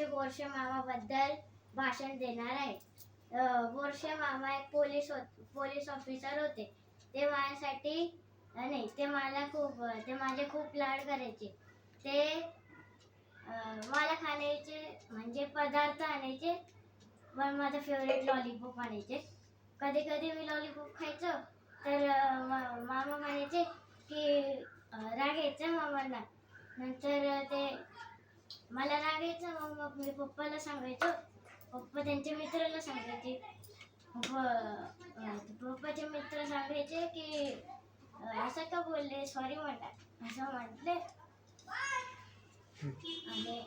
बोरसे मामाबद्दल भाषण देणार आहे. बोरसे मामा एक पोलीस ऑफिसर होते. ते माझ्यासाठी नाही ते माझे खूप लाड करायचे. ते मला खाण्याचे म्हणजे पदार्थ आणायचे, पण माझा फेवरेट लॉलीपॉप आणायचे. कधी कधी मी लॉलीपॉप खायचो तर मामा म्हणायचे की राग यायचा मामांना. नंतर ते मला राग यायचा, मग मी पप्पाला सांगायचो. पप्पा त्यांच्या मित्राला सांगायचे. पप्पाचे मित्र सांगायचे की असं का बोलले, सॉरी म्हणा असं म्हटले. आणि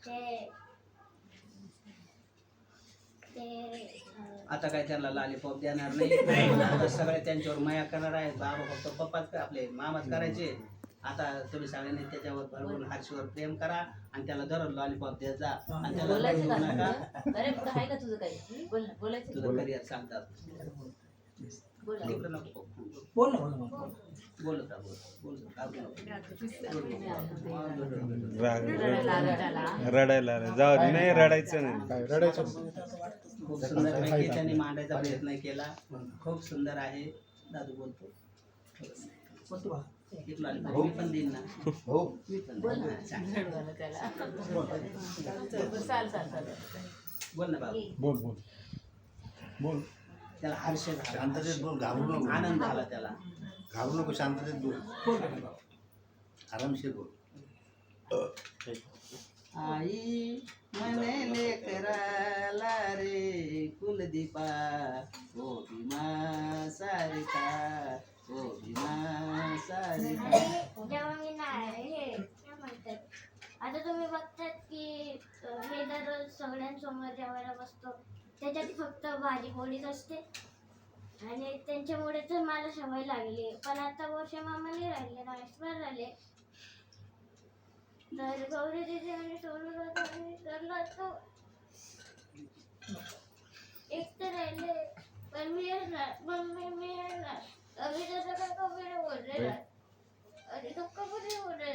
ते आता काय त्यांना लॉलीपॉप देणार नाही. आता सगळे त्यांच्यावर माया करणार आहेत. बाबा फक्त पप्पाच आपले मामाच करायचे. आता तुम्ही सगळ्यांनी त्याच्यावर भरपूर हर्षवर प्रेम करा आणि त्याला दररोज लॉलीपॉप देत जा. आणि त्याला बोलू नका. तुझं करिअर सांगतात. तिकडं नको बोलत रडायला जाऊ दे, नाही रडायचं नाही, रडायचं. खूप सुंदरपैकी त्यांनी मांडायचा प्रयत्न केला. खूप सुंदर आहे. दादू बोलतो मी पण देईन ना. बोल ना बाबा. बोल बोल बोल. त्याला हर्ष झाला, शांततेत बोल, घाबरू नको. आनंद झाला त्याला. घाबरू नको, शांततेत बोल, आरामशीर बोल. आई म्हणे लेकराला रे कुलदीपा, ओ भीमा सारिका, ओ भीमा सारिका. जेव्हा मी हे काय म्हणतात, आता तुम्ही बघतात की मी दररोज सगळ्यांसमोर जेवायला बसतो, त्याच्यात फक्त भाजी पोळीच असते. आणि त्यांच्यामुळे तर मला सवय लागली. पण आता बोरसे मामा नाही राहिले, ट्रान्सफर झाले. तर गौरी दिदी आणि सोनू दादा आणि सरला तो एक तर राहिले. पण मी येणार, मम्मी मी येणार. अभि दादा काय कबीर बोलले आणि तो कबीर बोलले.